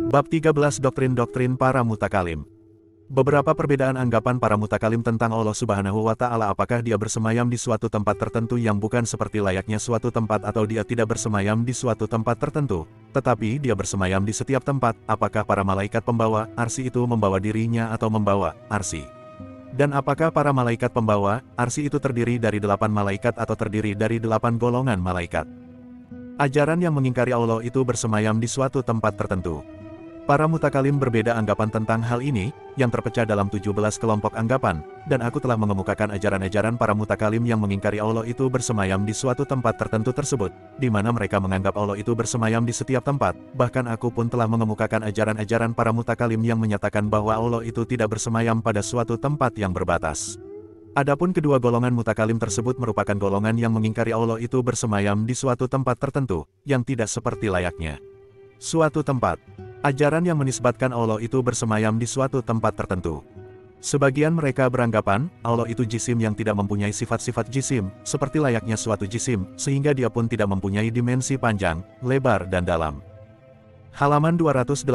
Bab 13 Doktrin-doktrin para mutakalim. Beberapa perbedaan anggapan para mutakalim tentang Allah Subhanahu wa Ta'ala. Apakah dia bersemayam di suatu tempat tertentu yang bukan seperti layaknya suatu tempat, atau dia tidak bersemayam di suatu tempat tertentu, tetapi dia bersemayam di setiap tempat? Apakah para malaikat pembawa arsy itu membawa dirinya atau membawa arsy? Dan apakah para malaikat pembawa arsy itu terdiri dari 8 malaikat atau terdiri dari 8 golongan malaikat? Ajaran yang mengingkari Allah itu bersemayam di suatu tempat tertentu. Para mutakalim berbeda anggapan tentang hal ini, yang terpecah dalam 17 kelompok anggapan, dan aku telah mengemukakan ajaran-ajaran para mutakalim yang mengingkari Allah itu bersemayam di suatu tempat tertentu tersebut, di mana mereka menganggap Allah itu bersemayam di setiap tempat. Bahkan aku pun telah mengemukakan ajaran-ajaran para mutakalim yang menyatakan bahwa Allah itu tidak bersemayam pada suatu tempat yang berbatas. Adapun kedua golongan mutakalim tersebut merupakan golongan yang mengingkari Allah itu bersemayam di suatu tempat tertentu, yang tidak seperti layaknya suatu tempat. Ajaran yang menisbatkan Allah itu bersemayam di suatu tempat tertentu. Sebagian mereka beranggapan, Allah itu jisim yang tidak mempunyai sifat-sifat jisim, seperti layaknya suatu jisim, sehingga dia pun tidak mempunyai dimensi panjang, lebar dan dalam. Halaman 280-281.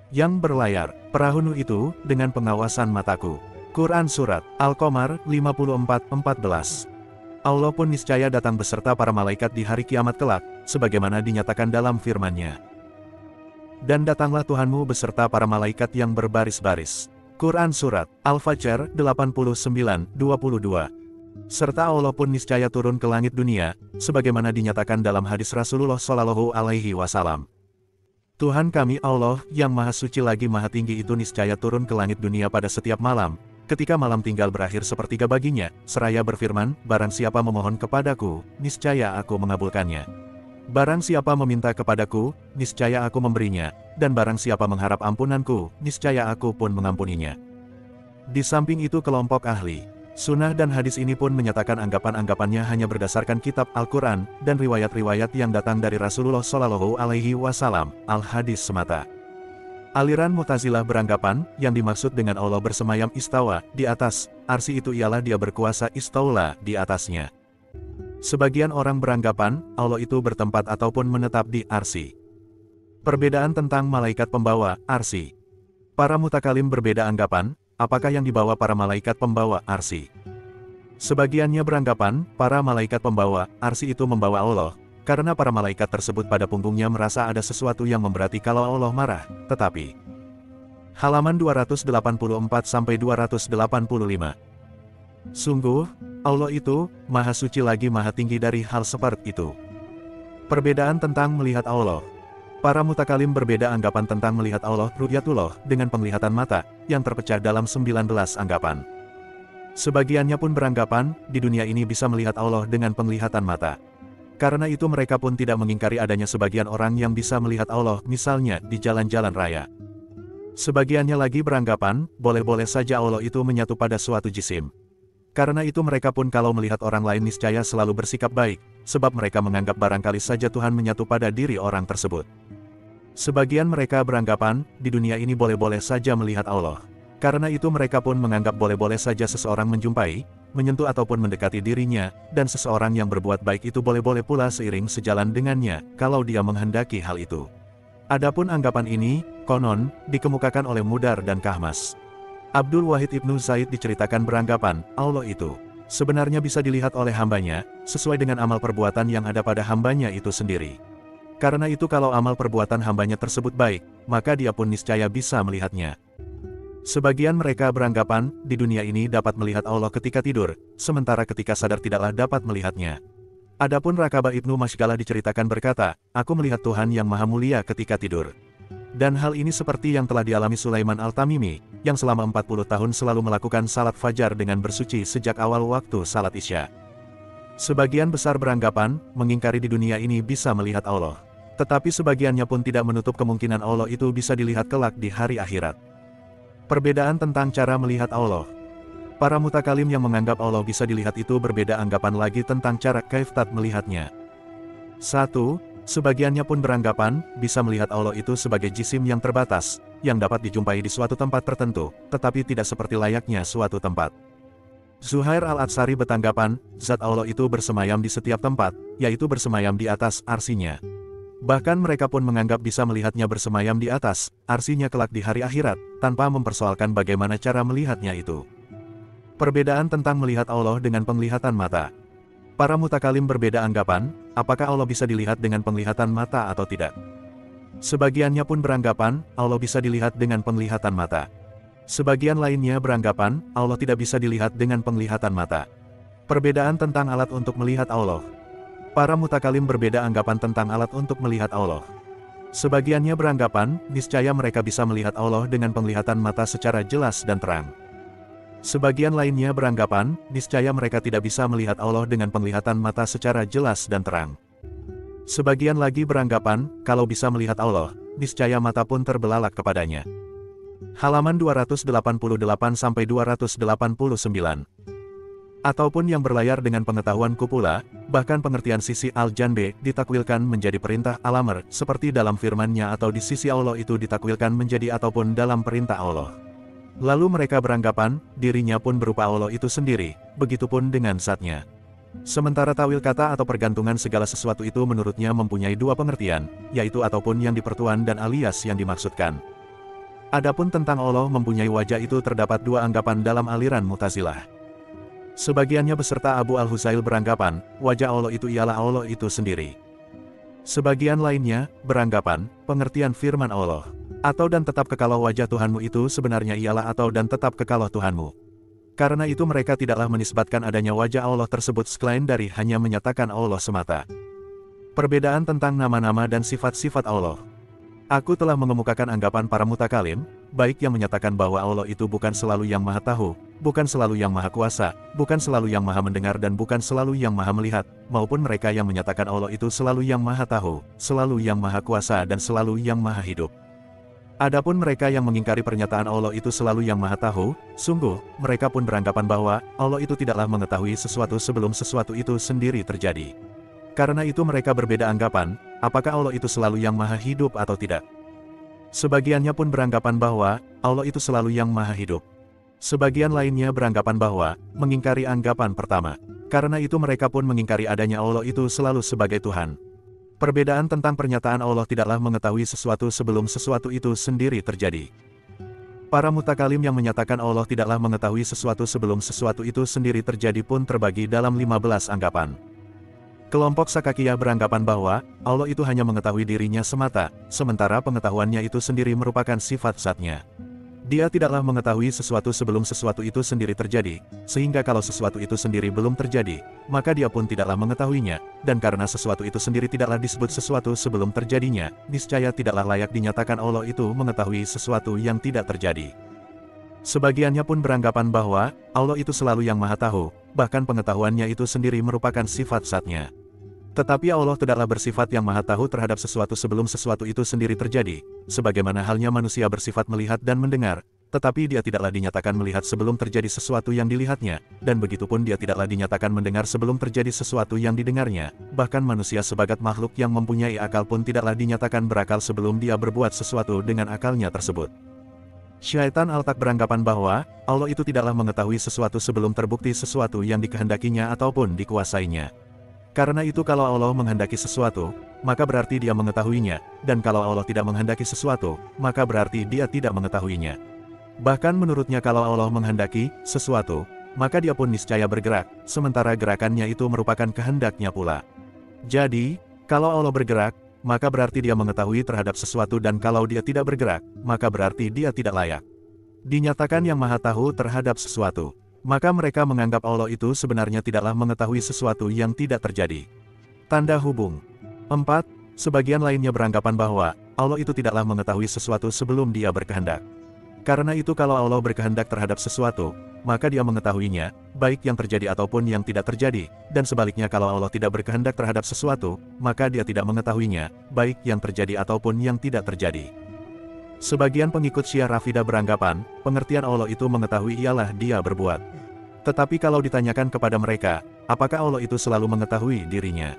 Yang berlayar, perahu Nuh itu, dengan pengawasan mataku. Quran Surat Al-Qamar 54:14. Allah pun niscaya datang beserta para malaikat di hari kiamat kelak, sebagaimana dinyatakan dalam firman-Nya. Dan datanglah Tuhanmu beserta para malaikat yang berbaris-baris. Quran Surat Al-Fajr 89:22. Serta Allah pun niscaya turun ke langit dunia, sebagaimana dinyatakan dalam hadis Rasulullah Shallallahu Alaihi Wasallam. Tuhan kami Allah yang Maha Suci lagi Maha Tinggi itu niscaya turun ke langit dunia pada setiap malam, ketika malam tinggal berakhir sepertiga baginya, seraya berfirman, barang siapa memohon kepadaku, niscaya aku mengabulkannya. Barang siapa meminta kepadaku, niscaya aku memberinya, dan barang siapa mengharap ampunanku, niscaya aku pun mengampuninya. Di samping itu kelompok ahli sunnah dan hadis ini pun menyatakan anggapan-anggapannya hanya berdasarkan kitab Al-Quran, dan riwayat-riwayat yang datang dari Rasulullah Shallallahu Alaihi Wasallam, al-hadis semata. Aliran Mu'tazilah beranggapan, yang dimaksud dengan Allah bersemayam istawa di atas arsy itu ialah dia berkuasa istaula di atasnya. Sebagian orang beranggapan, Allah itu bertempat ataupun menetap di arsy. Perbedaan tentang malaikat pembawa arsy. Para mutakalim berbeda anggapan, apakah yang dibawa para malaikat pembawa arsy. Sebagiannya beranggapan, para malaikat pembawa arsy itu membawa Allah, karena para malaikat tersebut pada punggungnya merasa ada sesuatu yang memberati kalau Allah marah. Tetapi halaman 284-285. Sungguh, Allah itu Maha Suci lagi Maha Tinggi dari hal seperti itu. Perbedaan tentang melihat Allah. Para mutakalim berbeda anggapan tentang melihat Allah ru'yatullah dengan penglihatan mata, yang terpecah dalam 19 anggapan. Sebagiannya pun beranggapan, di dunia ini bisa melihat Allah dengan penglihatan mata. Karena itu mereka pun tidak mengingkari adanya sebagian orang yang bisa melihat Allah, misalnya di jalan-jalan raya. Sebagiannya lagi beranggapan, boleh-boleh saja Allah itu menyatu pada suatu jisim. Karena itu mereka pun kalau melihat orang lain niscaya selalu bersikap baik, sebab mereka menganggap barangkali saja Tuhan menyatu pada diri orang tersebut. Sebagian mereka beranggapan, di dunia ini boleh-boleh saja melihat Allah. Karena itu mereka pun menganggap boleh-boleh saja seseorang menjumpai, menyentuh ataupun mendekati dirinya, dan seseorang yang berbuat baik itu boleh-boleh pula seiring sejalan dengannya, kalau dia menghendaki hal itu. Adapun anggapan ini, konon, dikemukakan oleh Mudar dan Kahmas. Abdul Wahid Ibnu Zaid diceritakan beranggapan, Allah itu sebenarnya bisa dilihat oleh hambanya, sesuai dengan amal perbuatan yang ada pada hambanya itu sendiri. Karena itu kalau amal perbuatan hambanya tersebut baik, maka dia pun niscaya bisa melihatnya. Sebagian mereka beranggapan, di dunia ini dapat melihat Allah ketika tidur, sementara ketika sadar tidaklah dapat melihatnya. Adapun Rakabah Ibnu Mashgalah diceritakan berkata, aku melihat Tuhan yang maha mulia ketika tidur. Dan hal ini seperti yang telah dialami Sulaiman Al-Tamimi, yang selama 40 tahun selalu melakukan salat fajar dengan bersuci sejak awal waktu salat Isya. Sebagian besar beranggapan, mengingkari di dunia ini bisa melihat Allah. Tetapi sebagiannya pun tidak menutup kemungkinan Allah itu bisa dilihat kelak di hari akhirat. Perbedaan tentang cara melihat Allah. Para mutakalim yang menganggap Allah bisa dilihat itu berbeda anggapan lagi tentang cara kaifat melihatnya. 1. Sebagiannya pun beranggapan, bisa melihat Allah itu sebagai jisim yang terbatas, yang dapat dijumpai di suatu tempat tertentu, tetapi tidak seperti layaknya suatu tempat. Zuhair Al-Atsari bertanggapan, zat Allah itu bersemayam di setiap tempat, yaitu bersemayam di atas arsinya. Bahkan mereka pun menganggap bisa melihatnya bersemayam di atas, arsinya kelak di hari akhirat, tanpa mempersoalkan bagaimana cara melihatnya itu. Perbedaan tentang melihat Allah dengan penglihatan mata. Para mutakalim berbeda anggapan, apakah Allah bisa dilihat dengan penglihatan mata atau tidak. Sebagiannya pun beranggapan, Allah bisa dilihat dengan penglihatan mata. Sebagian lainnya beranggapan, Allah tidak bisa dilihat dengan penglihatan mata. Perbedaan tentang alat untuk melihat Allah. Para mutakalim berbeda anggapan tentang alat untuk melihat Allah. Sebagiannya beranggapan, niscaya mereka bisa melihat Allah dengan penglihatan mata secara jelas dan terang. Sebagian lainnya beranggapan, niscaya mereka tidak bisa melihat Allah dengan penglihatan mata secara jelas dan terang. Sebagian lagi beranggapan, kalau bisa melihat Allah, niscaya mata pun terbelalak kepadanya. Halaman 288-289. Ataupun yang berlayar dengan pengetahuanku pula, bahkan pengertian sisi al-janbe ditakwilkan menjadi perintah al-amr, seperti dalam firman-Nya, atau di sisi Allah itu ditakwilkan menjadi ataupun dalam perintah Allah. Lalu mereka beranggapan, dirinya pun berupa Allah itu sendiri, begitupun dengan zatnya. Sementara tawil kata atau pergantungan segala sesuatu itu menurutnya mempunyai dua pengertian, yaitu ataupun yang dipertuan dan alias yang dimaksudkan. Adapun tentang Allah mempunyai wajah itu terdapat dua anggapan dalam aliran Mu'tazilah. Sebagiannya beserta Abu Al-Husail beranggapan, wajah Allah itu ialah Allah itu sendiri. Sebagian lainnya beranggapan, pengertian firman Allah, atau dan tetap kekalau wajah Tuhanmu itu sebenarnya ialah atau dan tetap kekalau Tuhanmu. Karena itu mereka tidaklah menisbatkan adanya wajah Allah tersebut selain dari hanya menyatakan Allah semata. Perbedaan tentang nama-nama dan sifat-sifat Allah. Aku telah mengemukakan anggapan para mutakalim, baik yang menyatakan bahwa Allah itu bukan selalu yang maha tahu, bukan selalu yang maha kuasa, bukan selalu yang maha mendengar dan bukan selalu yang maha melihat, maupun mereka yang menyatakan Allah itu selalu yang maha tahu, selalu yang maha kuasa dan selalu yang maha hidup. Adapun mereka yang mengingkari pernyataan Allah itu selalu yang maha tahu, sungguh, mereka pun beranggapan bahwa Allah itu tidaklah mengetahui sesuatu sebelum sesuatu itu sendiri terjadi. Karena itu mereka berbeda anggapan, apakah Allah itu selalu yang maha hidup atau tidak. Sebagiannya pun beranggapan bahwa Allah itu selalu yang maha hidup. Sebagian lainnya beranggapan bahwa mengingkari anggapan pertama. Karena itu mereka pun mengingkari adanya Allah itu selalu sebagai Tuhan. Perbedaan tentang pernyataan Allah tidaklah mengetahui sesuatu sebelum sesuatu itu sendiri terjadi. Para mutakalim yang menyatakan Allah tidaklah mengetahui sesuatu sebelum sesuatu itu sendiri terjadi pun terbagi dalam 15 anggapan. Kelompok Sakakiyah beranggapan bahwa Allah itu hanya mengetahui dirinya semata, sementara pengetahuannya itu sendiri merupakan sifat zatnya. Dia tidaklah mengetahui sesuatu sebelum sesuatu itu sendiri terjadi, sehingga kalau sesuatu itu sendiri belum terjadi, maka dia pun tidaklah mengetahuinya, dan karena sesuatu itu sendiri tidaklah disebut sesuatu sebelum terjadinya, niscaya tidaklah layak dinyatakan Allah itu mengetahui sesuatu yang tidak terjadi. Sebagiannya pun beranggapan bahwa Allah itu selalu yang maha tahu, bahkan pengetahuannya itu sendiri merupakan sifat zatnya. Tetapi Allah tidaklah bersifat yang maha tahu terhadap sesuatu sebelum sesuatu itu sendiri terjadi, sebagaimana halnya manusia bersifat melihat dan mendengar, tetapi dia tidaklah dinyatakan melihat sebelum terjadi sesuatu yang dilihatnya, dan begitupun dia tidaklah dinyatakan mendengar sebelum terjadi sesuatu yang didengarnya, bahkan manusia sebagai makhluk yang mempunyai akal pun tidaklah dinyatakan berakal sebelum dia berbuat sesuatu dengan akalnya tersebut. Syaitan Al-Tak beranggapan bahwa Allah itu tidaklah mengetahui sesuatu sebelum terbukti sesuatu yang dikehendakinya ataupun dikuasainya. Karena itu kalau Allah menghendaki sesuatu, maka berarti dia mengetahuinya, dan kalau Allah tidak menghendaki sesuatu, maka berarti dia tidak mengetahuinya. Bahkan menurutnya kalau Allah menghendaki sesuatu, maka dia pun niscaya bergerak, sementara gerakannya itu merupakan kehendaknya pula. Jadi, kalau Allah bergerak, maka berarti dia mengetahui terhadap sesuatu dan kalau dia tidak bergerak, maka berarti dia tidak layak dinyatakan yang maha tahu terhadap sesuatu. Maka mereka menganggap Allah itu sebenarnya tidaklah mengetahui sesuatu yang tidak terjadi. Tanda hubung 4. Sebagian lainnya beranggapan bahwa Allah itu tidaklah mengetahui sesuatu sebelum dia berkehendak. Karena itu kalau Allah berkehendak terhadap sesuatu, maka dia mengetahuinya, baik yang terjadi ataupun yang tidak terjadi, dan sebaliknya kalau Allah tidak berkehendak terhadap sesuatu, maka dia tidak mengetahuinya, baik yang terjadi ataupun yang tidak terjadi. Sebagian pengikut Syiah Rafidah beranggapan, pengertian Allah itu mengetahui ialah dia berbuat. Tetapi kalau ditanyakan kepada mereka, apakah Allah itu selalu mengetahui dirinya?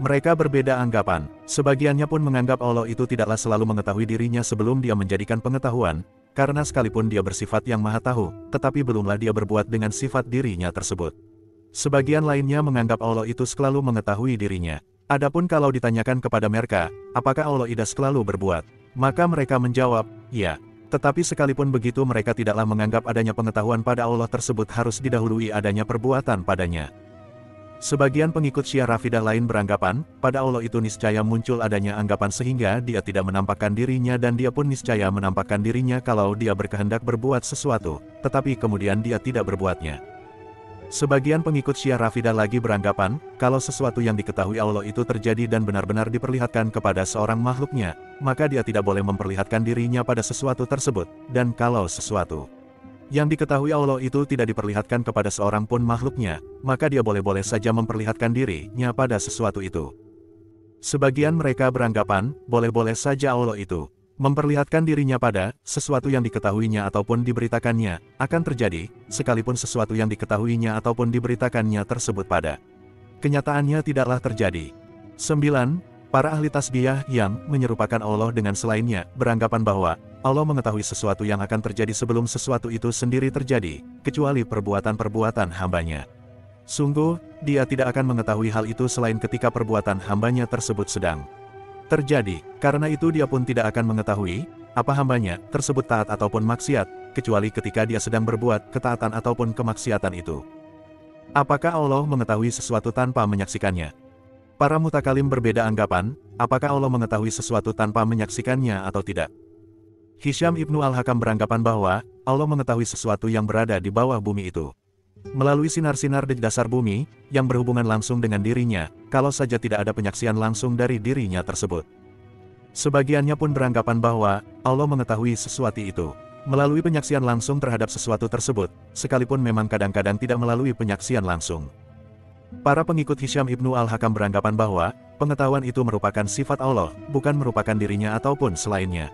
Mereka berbeda anggapan, sebagiannya pun menganggap Allah itu tidaklah selalu mengetahui dirinya sebelum dia menjadikan pengetahuan, karena sekalipun dia bersifat yang maha tahu, tetapi belumlah dia berbuat dengan sifat dirinya tersebut. Sebagian lainnya menganggap Allah itu selalu mengetahui dirinya, Adapun kalau ditanyakan kepada mereka, apakah Allah tidak selalu berbuat? Maka mereka menjawab, ya. Tetapi sekalipun begitu mereka tidaklah menganggap adanya pengetahuan pada Allah tersebut harus didahului adanya perbuatan padanya. Sebagian pengikut Syiah Rafidah lain beranggapan, pada Allah itu niscaya muncul adanya anggapan sehingga dia tidak menampakkan dirinya dan dia pun niscaya menampakkan dirinya kalau dia berkehendak berbuat sesuatu, tetapi kemudian dia tidak berbuatnya. Sebagian pengikut Syiah Rafidah lagi beranggapan, kalau sesuatu yang diketahui Allah itu terjadi dan benar-benar diperlihatkan kepada seorang makhluknya, maka dia tidak boleh memperlihatkan dirinya pada sesuatu tersebut, dan kalau sesuatu yang diketahui Allah itu tidak diperlihatkan kepada seorang pun makhluknya, maka dia boleh-boleh saja memperlihatkan dirinya pada sesuatu itu. Sebagian mereka beranggapan, boleh-boleh saja Allah itu memperlihatkan dirinya pada sesuatu yang diketahuinya ataupun diberitakannya akan terjadi, sekalipun sesuatu yang diketahuinya ataupun diberitakannya tersebut pada kenyataannya tidaklah terjadi. 9. Para ahli tasbiyah yang menyerupakan Allah dengan selainnya beranggapan bahwa Allah mengetahui sesuatu yang akan terjadi sebelum sesuatu itu sendiri terjadi, kecuali perbuatan-perbuatan hambanya. Sungguh, dia tidak akan mengetahui hal itu selain ketika perbuatan hambanya tersebut sedang terjadi, karena itu dia pun tidak akan mengetahui, apa hambanya tersebut taat ataupun maksiat, kecuali ketika dia sedang berbuat ketaatan ataupun kemaksiatan itu. Apakah Allah mengetahui sesuatu tanpa menyaksikannya? Para mutakalim berbeda anggapan, apakah Allah mengetahui sesuatu tanpa menyaksikannya atau tidak. Hisham Ibnu Al-Hakam beranggapan bahwa, Allah mengetahui sesuatu yang berada di bawah bumi itu melalui sinar-sinar di dasar bumi, yang berhubungan langsung dengan dirinya, kalau saja tidak ada penyaksian langsung dari dirinya tersebut. Sebagiannya pun beranggapan bahwa, Allah mengetahui sesuatu itu melalui penyaksian langsung terhadap sesuatu tersebut, sekalipun memang kadang-kadang tidak melalui penyaksian langsung. Para pengikut Hisham Ibnu Al-Hakam beranggapan bahwa, pengetahuan itu merupakan sifat Allah, bukan merupakan dirinya ataupun selainnya.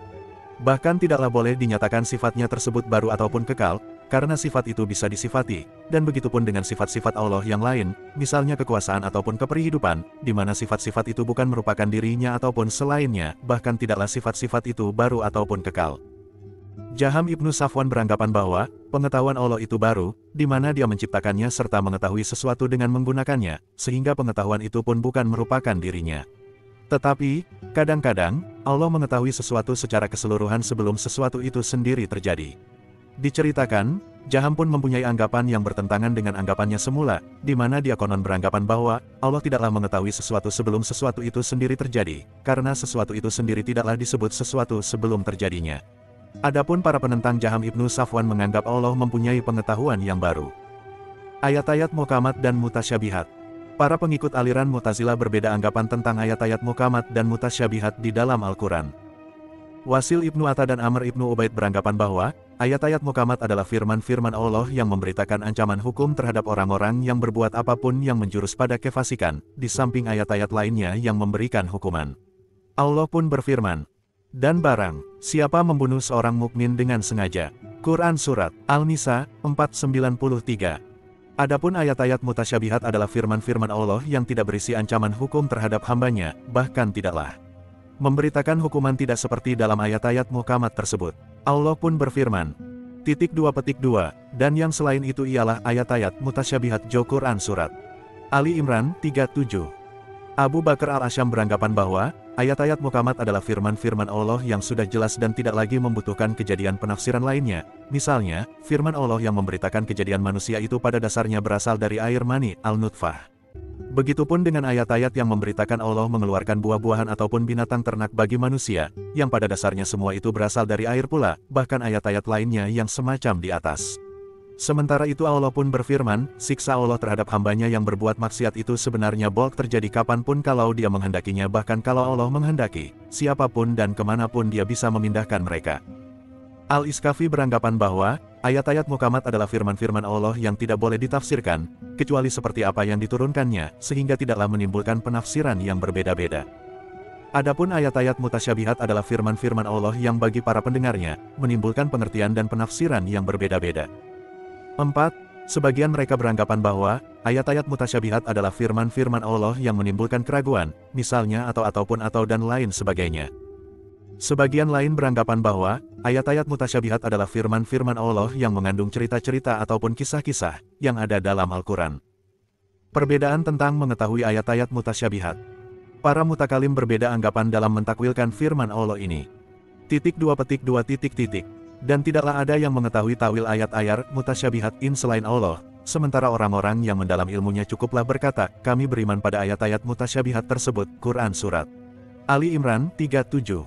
Bahkan tidaklah boleh dinyatakan sifatnya tersebut baru ataupun kekal, karena sifat itu bisa disifati, dan begitupun dengan sifat-sifat Allah yang lain, misalnya kekuasaan ataupun keperhidupan, di mana sifat-sifat itu bukan merupakan dirinya ataupun selainnya, bahkan tidaklah sifat-sifat itu baru ataupun kekal. Jaham Ibnu Safwan beranggapan bahwa, pengetahuan Allah itu baru, di mana dia menciptakannya serta mengetahui sesuatu dengan menggunakannya, sehingga pengetahuan itu pun bukan merupakan dirinya. Tetapi, kadang-kadang, Allah mengetahui sesuatu secara keseluruhan sebelum sesuatu itu sendiri terjadi. Diceritakan, Jaham pun mempunyai anggapan yang bertentangan dengan anggapannya semula, di mana dia konon beranggapan bahwa, Allah tidaklah mengetahui sesuatu sebelum sesuatu itu sendiri terjadi, karena sesuatu itu sendiri tidaklah disebut sesuatu sebelum terjadinya. Adapun para penentang Jaham Ibnu Safwan menganggap Allah mempunyai pengetahuan yang baru. Ayat-ayat muhkamat dan mutasyabihat. Para pengikut aliran Mu'tazilah berbeda anggapan tentang ayat-ayat muhkamat dan mutasyabihat di dalam Al-Quran. Wasil Ibnu Atta dan Amr Ibnu Ubaid beranggapan bahwa, ayat-ayat muhkamat adalah firman-firman Allah yang memberitakan ancaman hukum terhadap orang-orang yang berbuat apapun yang menjurus pada kefasikan, di samping ayat-ayat lainnya yang memberikan hukuman. Allah pun berfirman, dan barang siapa membunuh seorang mukmin dengan sengaja. Quran Surat Al-Nisa 493. Adapun ayat-ayat mutasyabihat adalah firman-firman Allah yang tidak berisi ancaman hukum terhadap hambanya, bahkan tidaklah memberitakan hukuman tidak seperti dalam ayat-ayat muhkamat tersebut. Allah pun berfirman, "2.2, dan yang selain itu ialah ayat-ayat mutasyabihat Quran Surat Ali Imran 37. Abu Bakar Al-Asyam beranggapan bahwa, ayat-ayat muhkamat adalah firman-firman Allah yang sudah jelas dan tidak lagi membutuhkan kejadian penafsiran lainnya. Misalnya, firman Allah yang memberitakan kejadian manusia itu pada dasarnya berasal dari air mani, al-nutfah. Begitupun dengan ayat-ayat yang memberitakan Allah mengeluarkan buah-buahan ataupun binatang ternak bagi manusia, yang pada dasarnya semua itu berasal dari air pula, bahkan ayat-ayat lainnya yang semacam di atas. Sementara itu Allah pun berfirman, siksa Allah terhadap hambanya yang berbuat maksiat itu sebenarnya boleh terjadi kapanpun kalau dia menghendakinya, bahkan kalau Allah menghendaki, siapapun dan kemanapun dia bisa memindahkan mereka. Al-Iskafi beranggapan bahwa, ayat-ayat muhkamat adalah firman-firman Allah yang tidak boleh ditafsirkan, kecuali seperti apa yang diturunkannya, sehingga tidaklah menimbulkan penafsiran yang berbeda-beda. Adapun ayat-ayat mutasyabihat adalah firman-firman Allah yang bagi para pendengarnya, menimbulkan pengertian dan penafsiran yang berbeda-beda. 4. Sebagian mereka beranggapan bahwa, ayat-ayat mutasyabihat adalah firman-firman Allah yang menimbulkan keraguan, misalnya ataupun dan lain sebagainya. Sebagian lain beranggapan bahwa, ayat-ayat mutasyabihat adalah firman-firman Allah yang mengandung cerita-cerita ataupun kisah-kisah yang ada dalam Al-Quran. Perbedaan tentang mengetahui ayat-ayat mutasyabihat. Para mutakalim berbeda anggapan dalam mentakwilkan firman Allah ini. Dan tidaklah ada yang mengetahui tawil ayat-ayat mutasyabihat selain Allah, sementara orang-orang yang mendalam ilmunya cukuplah berkata, kami beriman pada ayat-ayat mutasyabihat tersebut. Quran Surat Ali Imran 37.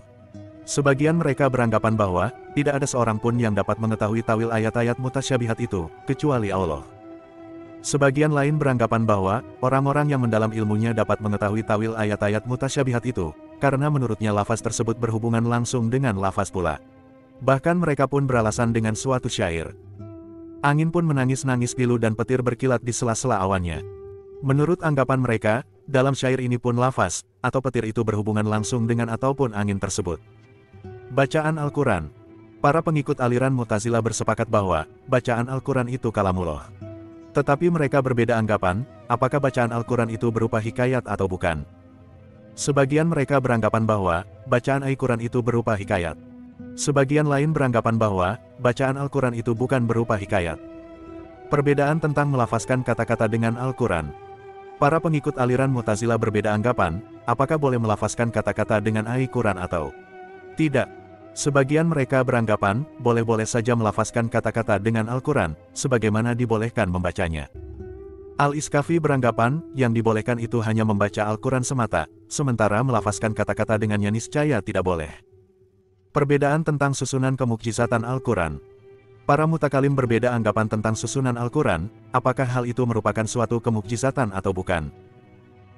Sebagian mereka beranggapan bahwa, tidak ada seorang pun yang dapat mengetahui tawil ayat-ayat mutasyabihat itu, kecuali Allah. Sebagian lain beranggapan bahwa, orang-orang yang mendalam ilmunya dapat mengetahui tawil ayat-ayat mutasyabihat itu, karena menurutnya lafaz tersebut berhubungan langsung dengan lafaz pula. Bahkan mereka pun beralasan dengan suatu syair. Angin pun menangis-nangis pilu dan petir berkilat di sela-sela awannya. Menurut anggapan mereka, dalam syair ini pun lafaz, atau petir itu berhubungan langsung dengan ataupun angin tersebut. Bacaan Al-Quran. Para pengikut aliran Mu'tazilah bersepakat bahwa, bacaan Al-Quran itu kalamullah. Tetapi mereka berbeda anggapan, apakah bacaan Al-Quran itu berupa hikayat atau bukan. Sebagian mereka beranggapan bahwa, bacaan Al-Quran itu berupa hikayat. Sebagian lain beranggapan bahwa, bacaan Al-Quran itu bukan berupa hikayat. Perbedaan tentang melafazkan kata-kata dengan Al-Quran. Para pengikut aliran Mu'tazilah berbeda anggapan, apakah boleh melafazkan kata-kata dengan Al-Quran atau tidak. Sebagian mereka beranggapan, boleh-boleh saja melafazkan kata-kata dengan Al-Quran, sebagaimana dibolehkan membacanya. Al-Iskafi beranggapan, yang dibolehkan itu hanya membaca Al-Quran semata, sementara melafazkan kata-kata dengannya niscaya tidak boleh. Perbedaan tentang susunan kemukjizatan Al-Quran. Para mutakalim berbeda anggapan tentang susunan Al-Quran, apakah hal itu merupakan suatu kemukjizatan atau bukan.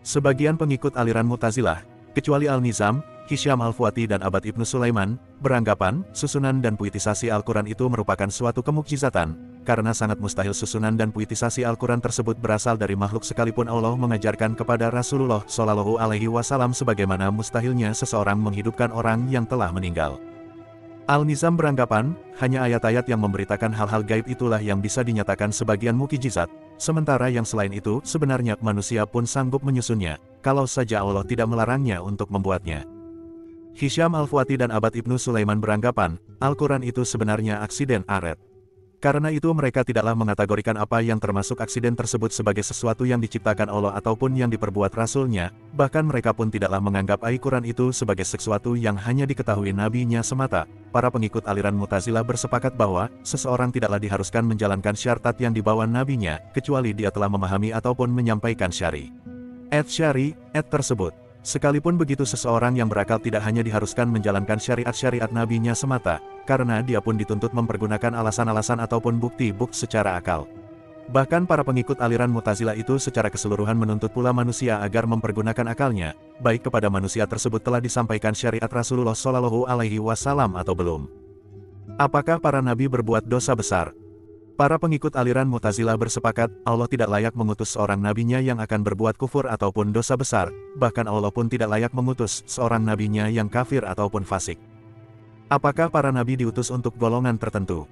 Sebagian pengikut aliran Mu'tazilah, kecuali Al-Nizam, Hisham Al-Fuati dan Abad Ibnu Sulaiman, beranggapan, susunan dan puitisasi Al-Quran itu merupakan suatu kemukjizatan, karena sangat mustahil susunan dan puitisasi Al-Quran tersebut berasal dari makhluk sekalipun Allah mengajarkan kepada Rasulullah Shallallahu Alaihi Wasallam sebagaimana mustahilnya seseorang menghidupkan orang yang telah meninggal. Al-Nizam beranggapan, hanya ayat-ayat yang memberitakan hal-hal gaib itulah yang bisa dinyatakan sebagian mukjizat, sementara yang selain itu sebenarnya manusia pun sanggup menyusunnya, kalau saja Allah tidak melarangnya untuk membuatnya. Hisham Al-Fuati dan Abad Ibnu Sulaiman beranggapan, Al-Quran itu sebenarnya aksiden aret. Karena itu mereka tidaklah mengategorikan apa yang termasuk aksiden tersebut sebagai sesuatu yang diciptakan Allah ataupun yang diperbuat Rasulnya, bahkan mereka pun tidaklah menganggap Al-Quran itu sebagai sesuatu yang hanya diketahui nabinya semata. Para pengikut aliran Mu'tazilah bersepakat bahwa, seseorang tidaklah diharuskan menjalankan syariat yang dibawa nabinya, kecuali dia telah memahami ataupun menyampaikan syariat tersebut. Sekalipun begitu seseorang yang berakal tidak hanya diharuskan menjalankan syariat-syariat nabinya semata, karena dia pun dituntut mempergunakan alasan-alasan ataupun bukti-bukti secara akal. Bahkan para pengikut aliran Mu'tazilah itu secara keseluruhan menuntut pula manusia agar mempergunakan akalnya, baik kepada manusia tersebut telah disampaikan syariat Rasulullah Shallallahu Alaihi Wasallam atau belum. Apakah para nabi berbuat dosa besar? Para pengikut aliran Mu'tazilah bersepakat, Allah tidak layak mengutus seorang nabinya yang akan berbuat kufur ataupun dosa besar, bahkan Allah pun tidak layak mengutus seorang nabinya yang kafir ataupun fasik. Apakah para nabi diutus untuk golongan tertentu?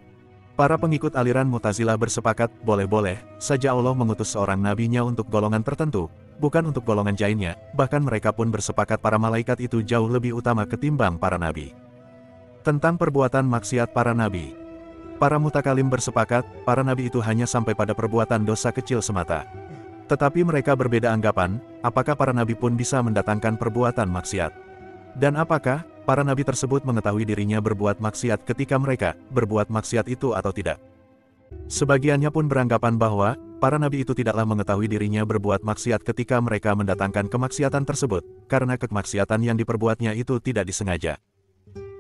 Para pengikut aliran Mu'tazilah bersepakat, boleh-boleh saja Allah mengutus seorang nabinya untuk golongan tertentu, bukan untuk golongan lainnya, bahkan mereka pun bersepakat para malaikat itu jauh lebih utama ketimbang para nabi. Tentang perbuatan maksiat para nabi. Para mutakalim bersepakat, para nabi itu hanya sampai pada perbuatan dosa kecil semata. Tetapi mereka berbeda anggapan, apakah para nabi pun bisa mendatangkan perbuatan maksiat. Dan apakah para nabi tersebut mengetahui dirinya berbuat maksiat ketika mereka berbuat maksiat itu atau tidak. Sebagiannya pun beranggapan bahwa, para nabi itu tidaklah mengetahui dirinya berbuat maksiat ketika mereka mendatangkan kemaksiatan tersebut, karena kemaksiatan yang diperbuatnya itu tidak disengaja.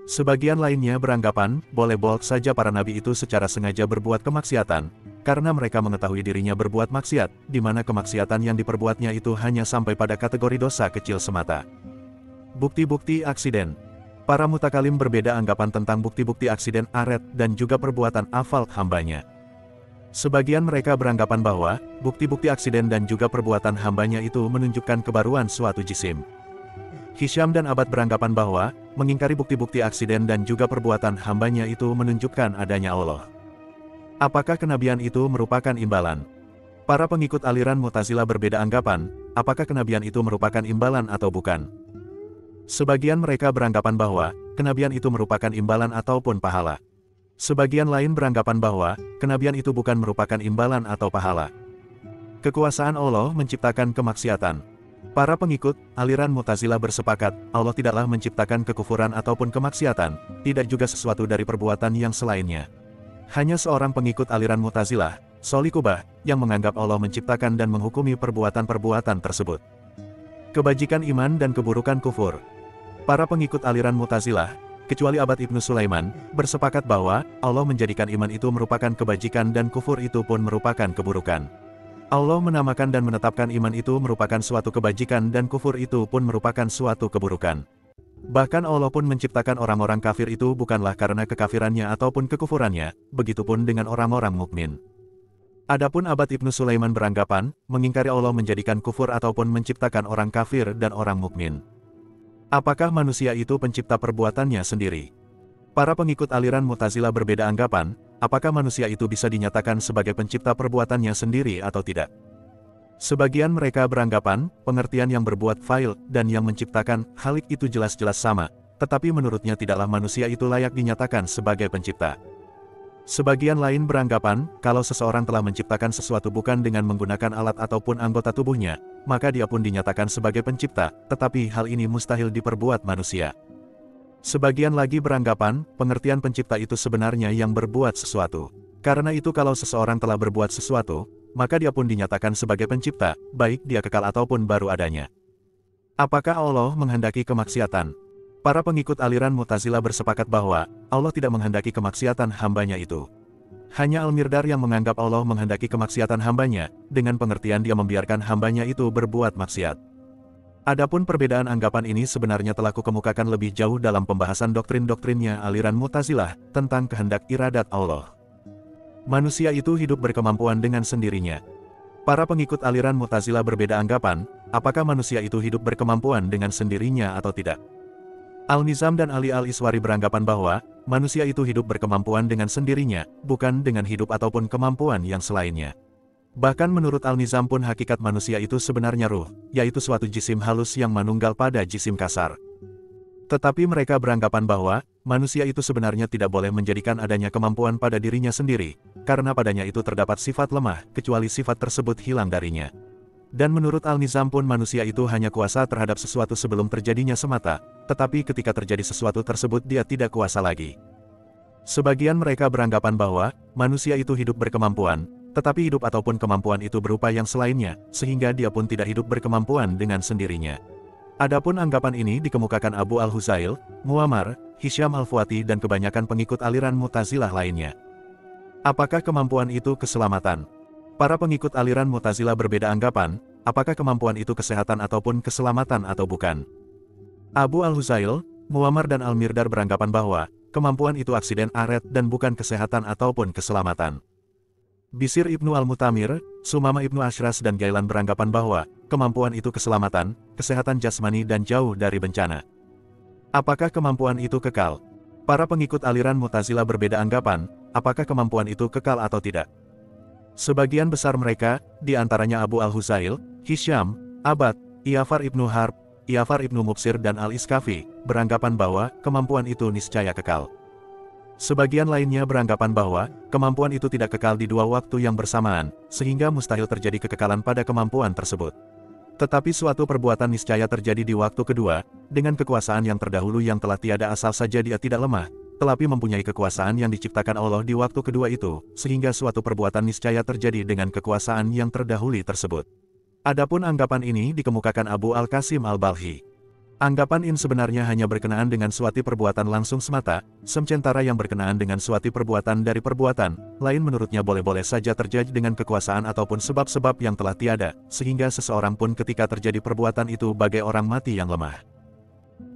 Sebagian lainnya beranggapan, boleh-boleh saja para nabi itu secara sengaja berbuat kemaksiatan, karena mereka mengetahui dirinya berbuat maksiat, di mana kemaksiatan yang diperbuatnya itu hanya sampai pada kategori dosa kecil semata. Bukti-bukti aksiden. Para mutakalim berbeda anggapan tentang bukti-bukti aksiden aret dan juga perbuatan afal hambanya. Sebagian mereka beranggapan bahwa, bukti-bukti aksiden dan juga perbuatan hambanya itu menunjukkan kebaruan suatu jisim. Hisham dan Abad beranggapan bahwa, mengingkari bukti-bukti aksiden dan juga perbuatan hambanya itu menunjukkan adanya Allah. Apakah kenabian itu merupakan imbalan? Para pengikut aliran Mu'tazilah berbeda anggapan, apakah kenabian itu merupakan imbalan atau bukan. Sebagian mereka beranggapan bahwa, kenabian itu merupakan imbalan ataupun pahala. Sebagian lain beranggapan bahwa, kenabian itu bukan merupakan imbalan atau pahala. Kekuasaan Allah menciptakan kemaksiatan. Para pengikut aliran Mu'tazilah bersepakat, Allah tidaklah menciptakan kekufuran ataupun kemaksiatan, tidak juga sesuatu dari perbuatan yang selainnya. Hanya seorang pengikut aliran Mu'tazilah, Soli Qubah, yang menganggap Allah menciptakan dan menghukumi perbuatan-perbuatan tersebut. Kebajikan iman dan keburukan kufur. Para pengikut aliran Mu'tazilah, kecuali Abad Ibnu Sulaiman, bersepakat bahwa Allah menjadikan iman itu merupakan kebajikan dan kufur itu pun merupakan keburukan. Allah menamakan dan menetapkan iman itu merupakan suatu kebajikan dan kufur itu pun merupakan suatu keburukan. Bahkan Allah pun menciptakan orang-orang kafir itu bukanlah karena kekafirannya ataupun kekufurannya, begitupun dengan orang-orang mukmin. Adapun Abad Ibnu Sulaiman beranggapan, mengingkari Allah menjadikan kufur ataupun menciptakan orang kafir dan orang mukmin. Apakah manusia itu pencipta perbuatannya sendiri? Para pengikut aliran Mu'tazilah berbeda anggapan, apakah manusia itu bisa dinyatakan sebagai pencipta perbuatannya sendiri atau tidak. Sebagian mereka beranggapan, pengertian yang berbuat fa'il dan yang menciptakan khalik itu jelas-jelas sama, tetapi menurutnya tidaklah manusia itu layak dinyatakan sebagai pencipta. Sebagian lain beranggapan, kalau seseorang telah menciptakan sesuatu bukan dengan menggunakan alat ataupun anggota tubuhnya, maka dia pun dinyatakan sebagai pencipta, tetapi hal ini mustahil diperbuat manusia. Sebagian lagi beranggapan, pengertian pencipta itu sebenarnya yang berbuat sesuatu. Karena itu kalau seseorang telah berbuat sesuatu, maka dia pun dinyatakan sebagai pencipta, baik dia kekal ataupun baru adanya. Apakah Allah menghendaki kemaksiatan? Para pengikut aliran Mu'tazilah bersepakat bahwa Allah tidak menghendaki kemaksiatan hambanya itu. Hanya Al-Mirdar yang menganggap Allah menghendaki kemaksiatan hambanya, dengan pengertian dia membiarkan hambanya itu berbuat maksiat. Adapun perbedaan anggapan ini sebenarnya telah kukemukakan lebih jauh dalam pembahasan doktrin-doktrinnya aliran Mu'tazilah tentang kehendak iradat Allah. Manusia itu hidup berkemampuan dengan sendirinya. Para pengikut aliran Mu'tazilah berbeda anggapan, apakah manusia itu hidup berkemampuan dengan sendirinya atau tidak. Al-Nizam dan Ali Al-Iswari beranggapan bahwa manusia itu hidup berkemampuan dengan sendirinya, bukan dengan hidup ataupun kemampuan yang selainnya. Bahkan menurut Al-Nizam pun hakikat manusia itu sebenarnya ruh, yaitu suatu jisim halus yang manunggal pada jisim kasar. Tetapi mereka beranggapan bahwa manusia itu sebenarnya tidak boleh menjadikan adanya kemampuan pada dirinya sendiri, karena padanya itu terdapat sifat lemah, kecuali sifat tersebut hilang darinya. Dan menurut Al-Nizam pun manusia itu hanya kuasa terhadap sesuatu sebelum terjadinya semata, tetapi ketika terjadi sesuatu tersebut dia tidak kuasa lagi. Sebagian mereka beranggapan bahwa manusia itu hidup berkemampuan, tetapi hidup ataupun kemampuan itu berupa yang selainnya, sehingga dia pun tidak hidup berkemampuan dengan sendirinya. Adapun anggapan ini dikemukakan Abu Al-Huzail, Muammar, Hisham Al-Fuati dan kebanyakan pengikut aliran Mu'tazilah lainnya. Apakah kemampuan itu keselamatan? Para pengikut aliran Mu'tazilah berbeda anggapan, apakah kemampuan itu kesehatan ataupun keselamatan atau bukan. Abu Al-Huzail, Muammar dan Al-Mirdar beranggapan bahwa kemampuan itu aksiden aret dan bukan kesehatan ataupun keselamatan. Bisir Ibnu Al-Mutamir, Sumama Ibnu Ashras dan Gailan beranggapan bahwa kemampuan itu keselamatan, kesehatan jasmani dan jauh dari bencana. Apakah kemampuan itu kekal? Para pengikut aliran Mu'tazilah berbeda anggapan, apakah kemampuan itu kekal atau tidak. Sebagian besar mereka, di antaranya Abu Al-Huzail, Hisham, Abad, I'afar Ibnu Harb, I'afar Ibnu Mubsir dan Al-Iskafi, beranggapan bahwa kemampuan itu niscaya kekal. Sebagian lainnya beranggapan bahwa kemampuan itu tidak kekal di dua waktu yang bersamaan, sehingga mustahil terjadi kekekalan pada kemampuan tersebut. Tetapi suatu perbuatan niscaya terjadi di waktu kedua, dengan kekuasaan yang terdahulu yang telah tiada asal saja dia tidak lemah, tetapi mempunyai kekuasaan yang diciptakan Allah di waktu kedua itu, sehingga suatu perbuatan niscaya terjadi dengan kekuasaan yang terdahulu tersebut. Adapun anggapan ini dikemukakan Abu Al-Qasim Al-Balhi. Anggapan ini sebenarnya hanya berkenaan dengan suatu perbuatan langsung semata, sementara yang berkenaan dengan suatu perbuatan dari perbuatan lain menurutnya boleh-boleh saja terjadi dengan kekuasaan ataupun sebab-sebab yang telah tiada, sehingga seseorang pun ketika terjadi perbuatan itu bagai orang mati yang lemah.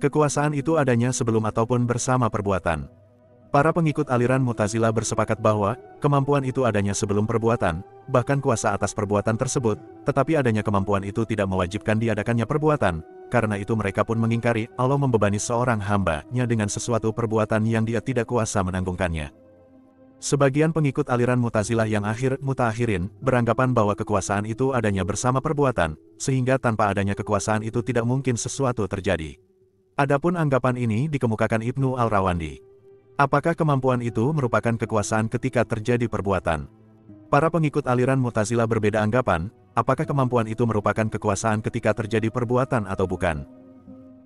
Kekuasaan itu adanya sebelum ataupun bersama perbuatan. Para pengikut aliran Mu'tazilah bersepakat bahwa kemampuan itu adanya sebelum perbuatan, bahkan kuasa atas perbuatan tersebut, tetapi adanya kemampuan itu tidak mewajibkan diadakannya perbuatan. Karena itu mereka pun mengingkari Allah membebani seorang hamba-Nya dengan sesuatu perbuatan yang dia tidak kuasa menanggungkannya. Sebagian pengikut aliran Mu'tazilah yang mutaakhirin beranggapan bahwa kekuasaan itu adanya bersama perbuatan, sehingga tanpa adanya kekuasaan itu tidak mungkin sesuatu terjadi. Adapun anggapan ini dikemukakan Ibnu Al-Rawandi. Apakah kemampuan itu merupakan kekuasaan ketika terjadi perbuatan? Para pengikut aliran Mu'tazilah berbeda anggapan, apakah kemampuan itu merupakan kekuasaan ketika terjadi perbuatan atau bukan?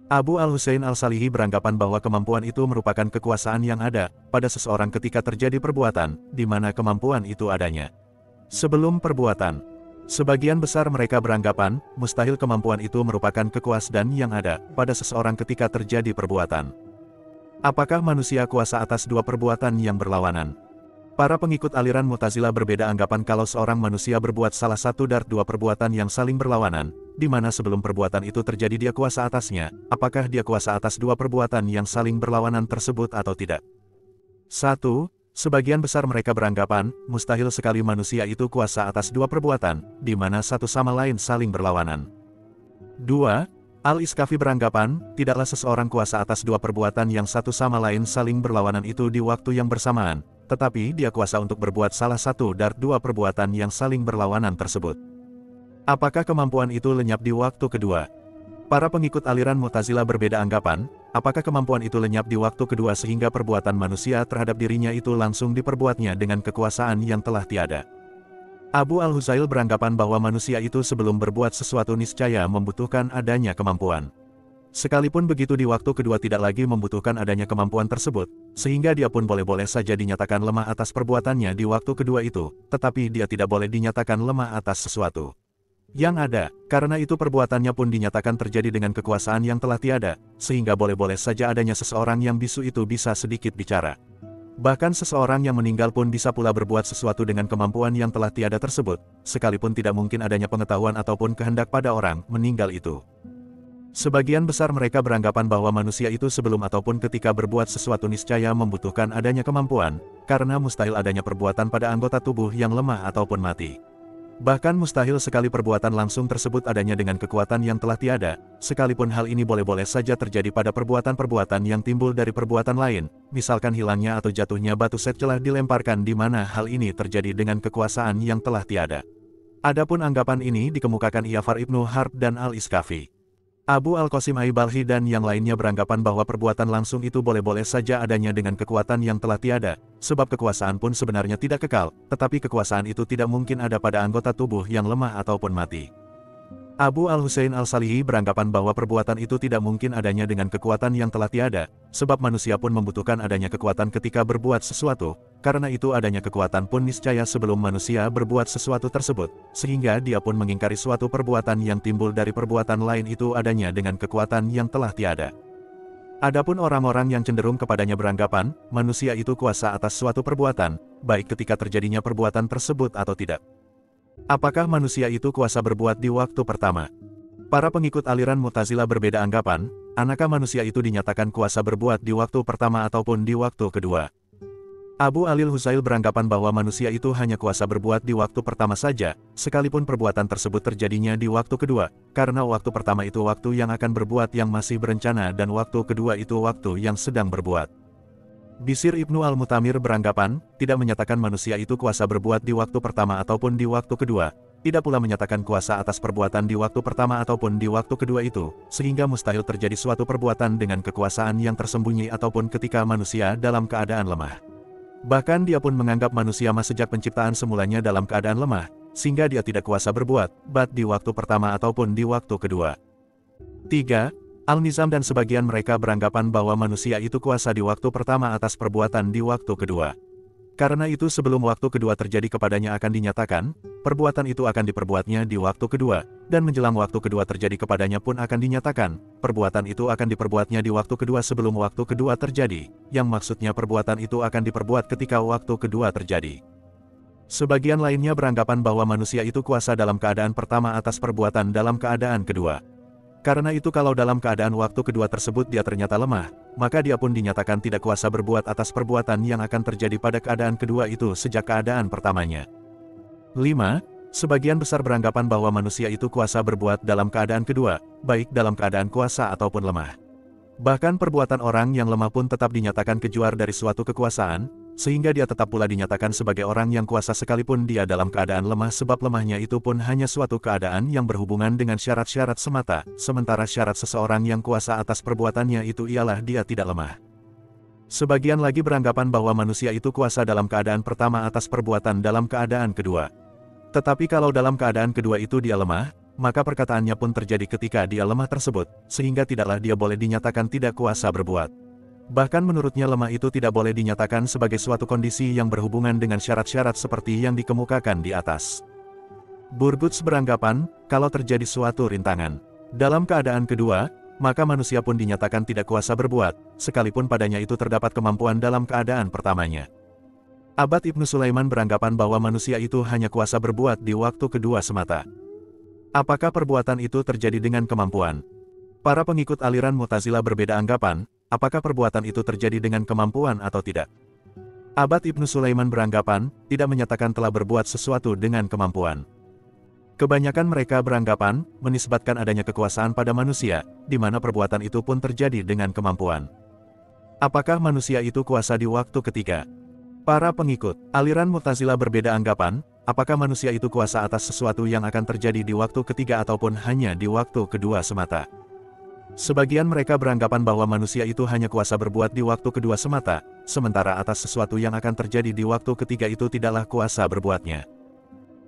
Abu al-Husain al-Salihi beranggapan bahwa kemampuan itu merupakan kekuasaan yang ada pada seseorang ketika terjadi perbuatan, di mana kemampuan itu adanya sebelum perbuatan. Sebagian besar mereka beranggapan, mustahil kemampuan itu merupakan kekuasaan yang ada pada seseorang ketika terjadi perbuatan. Apakah manusia kuasa atas dua perbuatan yang berlawanan? Para pengikut aliran Mu'tazilah berbeda anggapan kalau seorang manusia berbuat salah satu dari dua perbuatan yang saling berlawanan, di mana sebelum perbuatan itu terjadi dia kuasa atasnya, apakah dia kuasa atas dua perbuatan yang saling berlawanan tersebut atau tidak? 1. Sebagian besar mereka beranggapan, mustahil sekali manusia itu kuasa atas dua perbuatan, di mana satu sama lain saling berlawanan. 2. Al-Iskafi beranggapan, tidaklah seseorang kuasa atas dua perbuatan yang satu sama lain saling berlawanan itu di waktu yang bersamaan, tetapi dia kuasa untuk berbuat salah satu dari dua perbuatan yang saling berlawanan tersebut. Apakah kemampuan itu lenyap di waktu kedua? Para pengikut aliran Mu'tazilah berbeda anggapan, apakah kemampuan itu lenyap di waktu kedua sehingga perbuatan manusia terhadap dirinya itu langsung diperbuatnya dengan kekuasaan yang telah tiada. Abu al-Husail beranggapan bahwa manusia itu sebelum berbuat sesuatu niscaya membutuhkan adanya kemampuan. Sekalipun begitu di waktu kedua tidak lagi membutuhkan adanya kemampuan tersebut, sehingga dia pun boleh-boleh saja dinyatakan lemah atas perbuatannya di waktu kedua itu, tetapi dia tidak boleh dinyatakan lemah atas sesuatu yang ada, karena itu perbuatannya pun dinyatakan terjadi dengan kekuasaan yang telah tiada, sehingga boleh-boleh saja adanya seseorang yang bisu itu bisa sedikit bicara. Bahkan seseorang yang meninggal pun bisa pula berbuat sesuatu dengan kemampuan yang telah tiada tersebut, sekalipun tidak mungkin adanya pengetahuan ataupun kehendak pada orang meninggal itu. Sebagian besar mereka beranggapan bahwa manusia itu sebelum ataupun ketika berbuat sesuatu niscaya membutuhkan adanya kemampuan, karena mustahil adanya perbuatan pada anggota tubuh yang lemah ataupun mati. Bahkan mustahil sekali perbuatan langsung tersebut adanya dengan kekuatan yang telah tiada, sekalipun hal ini boleh-boleh saja terjadi pada perbuatan-perbuatan yang timbul dari perbuatan lain, misalkan hilangnya atau jatuhnya batu setelah dilemparkan di mana hal ini terjadi dengan kekuasaan yang telah tiada. Adapun anggapan ini dikemukakan I'far ibnu Harb dan Al-Iskafi. Abu al-Qasim Aibalhi dan yang lainnya beranggapan bahwa perbuatan langsung itu boleh-boleh saja adanya dengan kekuatan yang telah tiada, sebab kekuasaan pun sebenarnya tidak kekal, tetapi kekuasaan itu tidak mungkin ada pada anggota tubuh yang lemah ataupun mati. Abu al-Husain al-Salihi beranggapan bahwa perbuatan itu tidak mungkin adanya dengan kekuatan yang telah tiada, sebab manusia pun membutuhkan adanya kekuatan ketika berbuat sesuatu, karena itu adanya kekuatan pun niscaya sebelum manusia berbuat sesuatu tersebut, sehingga dia pun mengingkari suatu perbuatan yang timbul dari perbuatan lain itu adanya dengan kekuatan yang telah tiada. Adapun orang-orang yang cenderung kepadanya beranggapan, manusia itu kuasa atas suatu perbuatan, baik ketika terjadinya perbuatan tersebut atau tidak. Apakah manusia itu kuasa berbuat di waktu pertama? Para pengikut aliran Mu'tazilah berbeda anggapan, anakah manusia itu dinyatakan kuasa berbuat di waktu pertama ataupun di waktu kedua? Abu al-Husail beranggapan bahwa manusia itu hanya kuasa berbuat di waktu pertama saja, sekalipun perbuatan tersebut terjadinya di waktu kedua, karena waktu pertama itu waktu yang akan berbuat yang masih berencana dan waktu kedua itu waktu yang sedang berbuat. Bisir Ibnu al-Mutamir beranggapan, tidak menyatakan manusia itu kuasa berbuat di waktu pertama ataupun di waktu kedua, tidak pula menyatakan kuasa atas perbuatan di waktu pertama ataupun di waktu kedua itu, sehingga mustahil terjadi suatu perbuatan dengan kekuasaan yang tersembunyi ataupun ketika manusia dalam keadaan lemah. Bahkan dia pun menganggap manusia sejak penciptaan semulanya dalam keadaan lemah, sehingga dia tidak kuasa berbuat, baik di waktu pertama ataupun di waktu kedua. 3. Al-Nizam dan sebagian mereka beranggapan bahwa manusia itu kuasa di waktu pertama atas perbuatan di waktu kedua. Karena itu sebelum waktu kedua terjadi kepadanya akan dinyatakan, perbuatan itu akan diperbuatnya di waktu kedua, dan menjelang waktu kedua terjadi kepadanya pun akan dinyatakan, perbuatan itu akan diperbuatnya di waktu kedua sebelum waktu kedua terjadi, yang maksudnya perbuatan itu akan diperbuat ketika waktu kedua terjadi. Sebagian lainnya beranggapan bahwa manusia itu kuasa dalam keadaan pertama atas perbuatan dalam keadaan kedua. Karena itu kalau dalam keadaan waktu kedua tersebut dia ternyata lemah, maka dia pun dinyatakan tidak kuasa berbuat atas perbuatan yang akan terjadi pada keadaan kedua itu sejak keadaan pertamanya. 5. Sebagian besar beranggapan bahwa manusia itu kuasa berbuat dalam keadaan kedua, baik dalam keadaan kuasa ataupun lemah. Bahkan perbuatan orang yang lemah pun tetap dinyatakan keluar dari suatu kekuasaan, sehingga dia tetap pula dinyatakan sebagai orang yang kuasa sekalipun dia dalam keadaan lemah sebab lemahnya itu pun hanya suatu keadaan yang berhubungan dengan syarat-syarat semata, sementara syarat seseorang yang kuasa atas perbuatannya itu ialah dia tidak lemah. Sebagian lagi beranggapan bahwa manusia itu kuasa dalam keadaan pertama atas perbuatan dalam keadaan kedua. Tetapi kalau dalam keadaan kedua itu dia lemah, maka perkataannya pun terjadi ketika dia lemah tersebut, sehingga tidaklah dia boleh dinyatakan tidak kuasa berbuat. Bahkan menurutnya lemah itu tidak boleh dinyatakan sebagai suatu kondisi yang berhubungan dengan syarat-syarat seperti yang dikemukakan di atas. Burgutz beranggapan, kalau terjadi suatu rintangan dalam keadaan kedua, maka manusia pun dinyatakan tidak kuasa berbuat, sekalipun padanya itu terdapat kemampuan dalam keadaan pertamanya. Abad Ibnu Sulaiman beranggapan bahwa manusia itu hanya kuasa berbuat di waktu kedua semata. Apakah perbuatan itu terjadi dengan kemampuan? Para pengikut aliran Mu'tazilah berbeda anggapan, apakah perbuatan itu terjadi dengan kemampuan atau tidak. Abad Ibnu Sulaiman beranggapan, tidak menyatakan telah berbuat sesuatu dengan kemampuan. Kebanyakan mereka beranggapan, menisbatkan adanya kekuasaan pada manusia, di mana perbuatan itu pun terjadi dengan kemampuan. Apakah manusia itu kuasa di waktu ketiga? Para pengikut aliran Mu'tazilah berbeda anggapan, apakah manusia itu kuasa atas sesuatu yang akan terjadi di waktu ketiga ataupun hanya di waktu kedua semata. Sebagian mereka beranggapan bahwa manusia itu hanya kuasa berbuat di waktu kedua semata, sementara atas sesuatu yang akan terjadi di waktu ketiga itu tidaklah kuasa berbuatnya.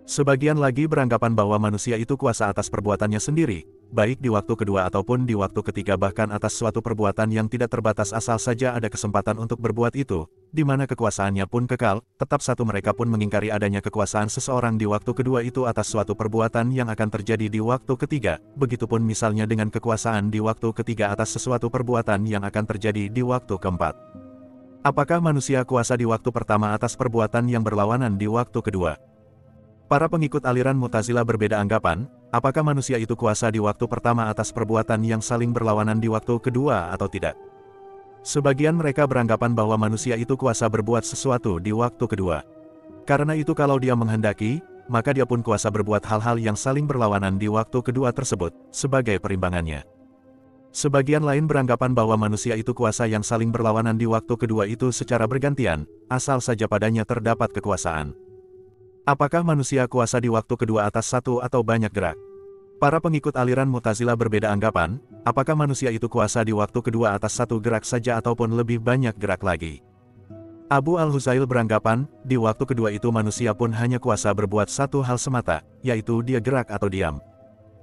Sebagian lagi beranggapan bahwa manusia itu kuasa atas perbuatannya sendiri, baik di waktu kedua ataupun di waktu ketiga, bahkan atas suatu perbuatan yang tidak terbatas asal saja ada kesempatan untuk berbuat itu, di mana kekuasaannya pun kekal. Tetap satu mereka pun mengingkari adanya kekuasaan seseorang di waktu kedua itu atas suatu perbuatan yang akan terjadi di waktu ketiga, begitupun misalnya dengan kekuasaan di waktu ketiga atas sesuatu perbuatan yang akan terjadi di waktu keempat. Apakah manusia kuasa di waktu pertama atas perbuatan yang berlawanan di waktu kedua? Para pengikut aliran Mu'tazilah berbeda anggapan, apakah manusia itu kuasa di waktu pertama atas perbuatan yang saling berlawanan di waktu kedua atau tidak. Sebagian mereka beranggapan bahwa manusia itu kuasa berbuat sesuatu di waktu kedua. Karena itu kalau dia menghendaki, maka dia pun kuasa berbuat hal-hal yang saling berlawanan di waktu kedua tersebut, sebagai perimbangannya. Sebagian lain beranggapan bahwa manusia itu kuasa yang saling berlawanan di waktu kedua itu secara bergantian, asal saja padanya terdapat kekuasaan. Apakah manusia kuasa di waktu kedua atas satu atau banyak gerak? Para pengikut aliran Mu'tazilah berbeda anggapan, apakah manusia itu kuasa di waktu kedua atas satu gerak saja ataupun lebih banyak gerak lagi? Abu Al-Huzail beranggapan, di waktu kedua itu manusia pun hanya kuasa berbuat satu hal semata, yaitu dia gerak atau diam.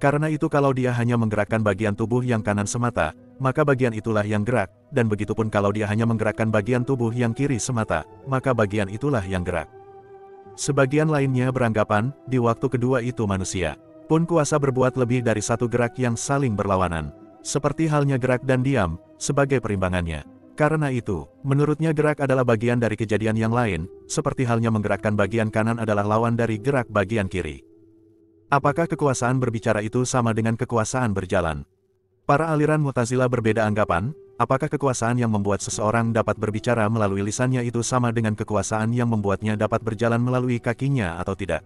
Karena itu kalau dia hanya menggerakkan bagian tubuh yang kanan semata, maka bagian itulah yang gerak, dan begitupun kalau dia hanya menggerakkan bagian tubuh yang kiri semata, maka bagian itulah yang gerak. Sebagian lainnya beranggapan, di waktu kedua itu manusia pun kuasa berbuat lebih dari satu gerak yang saling berlawanan, seperti halnya gerak dan diam, sebagai perimbangannya. Karena itu, menurutnya gerak adalah bagian dari kejadian yang lain, seperti halnya menggerakkan bagian kanan adalah lawan dari gerak bagian kiri. Apakah kekuasaan berbicara itu sama dengan kekuasaan berjalan? Para aliran Mu'tazilah berbeda anggapan, apakah kekuasaan yang membuat seseorang dapat berbicara melalui lisannya itu sama dengan kekuasaan yang membuatnya dapat berjalan melalui kakinya atau tidak?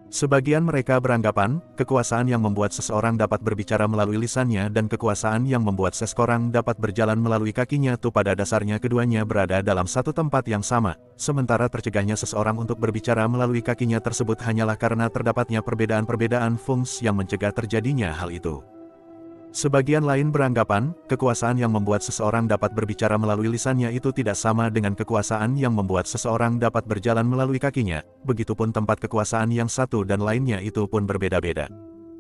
Sebagian mereka beranggapan, kekuasaan yang membuat seseorang dapat berbicara melalui lisannya dan kekuasaan yang membuat seseorang dapat berjalan melalui kakinya itu pada dasarnya keduanya berada dalam satu tempat yang sama, sementara tercegahnya seseorang untuk berbicara melalui kakinya tersebut hanyalah karena terdapatnya perbedaan-perbedaan fungsi yang mencegah terjadinya hal itu. Sebagian lain beranggapan, kekuasaan yang membuat seseorang dapat berbicara melalui lisannya itu tidak sama dengan kekuasaan yang membuat seseorang dapat berjalan melalui kakinya, begitupun tempat kekuasaan yang satu dan lainnya itu pun berbeda-beda.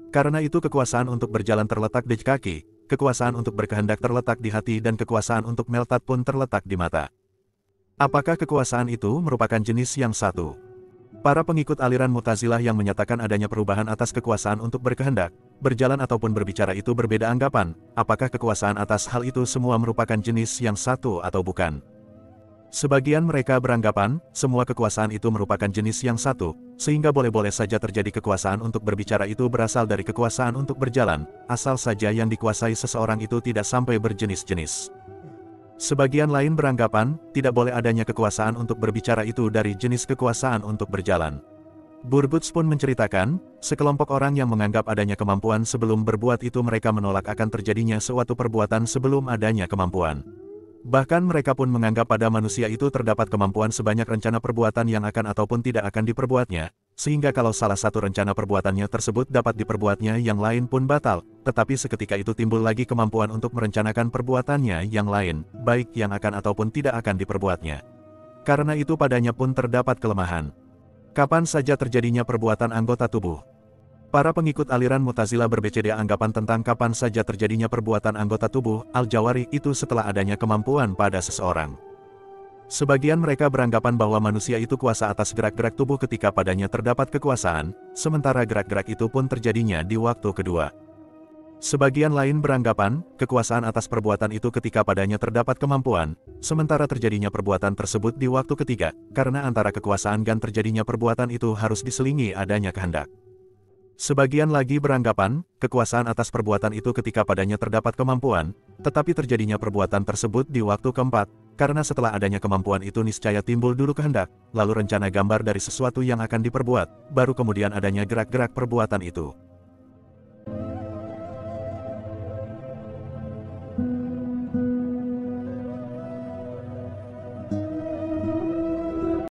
Karena itu kekuasaan untuk berjalan terletak di kaki, kekuasaan untuk berkehendak terletak di hati dan kekuasaan untuk meltat pun terletak di mata. Apakah kekuasaan itu merupakan jenis yang satu? Para pengikut aliran Mu'tazilah yang menyatakan adanya perubahan atas kekuasaan untuk berkehendak, berjalan ataupun berbicara itu berbeda anggapan, apakah kekuasaan atas hal itu semua merupakan jenis yang satu atau bukan. Sebagian mereka beranggapan, semua kekuasaan itu merupakan jenis yang satu, sehingga boleh-boleh saja terjadi kekuasaan untuk berbicara itu berasal dari kekuasaan untuk berjalan, asal saja yang dikuasai seseorang itu tidak sampai berjenis-jenis. Sebagian lain beranggapan, tidak boleh adanya kekuasaan untuk berbicara itu dari jenis kekuasaan untuk berjalan. Burgutz pun menceritakan, sekelompok orang yang menganggap adanya kemampuan sebelum berbuat itu mereka menolak akan terjadinya suatu perbuatan sebelum adanya kemampuan. Bahkan mereka pun menganggap pada manusia itu terdapat kemampuan sebanyak rencana perbuatan yang akan ataupun tidak akan diperbuatnya, sehingga kalau salah satu rencana perbuatannya tersebut dapat diperbuatnya yang lain pun batal, tetapi seketika itu timbul lagi kemampuan untuk merencanakan perbuatannya yang lain, baik yang akan ataupun tidak akan diperbuatnya. Karena itu padanya pun terdapat kelemahan. Kapan saja terjadinya perbuatan anggota tubuh. Para pengikut aliran Mu'tazilah berbeda anggapan tentang kapan saja terjadinya perbuatan anggota tubuh, al-jawari itu setelah adanya kemampuan pada seseorang. Sebagian mereka beranggapan bahwa manusia itu kuasa atas gerak-gerak tubuh ketika padanya terdapat kekuasaan, sementara gerak-gerak itu pun terjadinya di waktu kedua. Sebagian lain beranggapan, kekuasaan atas perbuatan itu ketika padanya terdapat kemampuan, sementara terjadinya perbuatan tersebut di waktu ketiga, karena antara kekuasaan dan terjadinya perbuatan itu harus diselingi adanya kehendak. Sebagian lagi beranggapan, kekuasaan atas perbuatan itu ketika padanya terdapat kemampuan, tetapi terjadinya perbuatan tersebut di waktu keempat, karena setelah adanya kemampuan itu niscaya timbul dulu kehendak, lalu rencana gambar dari sesuatu yang akan diperbuat, baru kemudian adanya gerak-gerak perbuatan itu.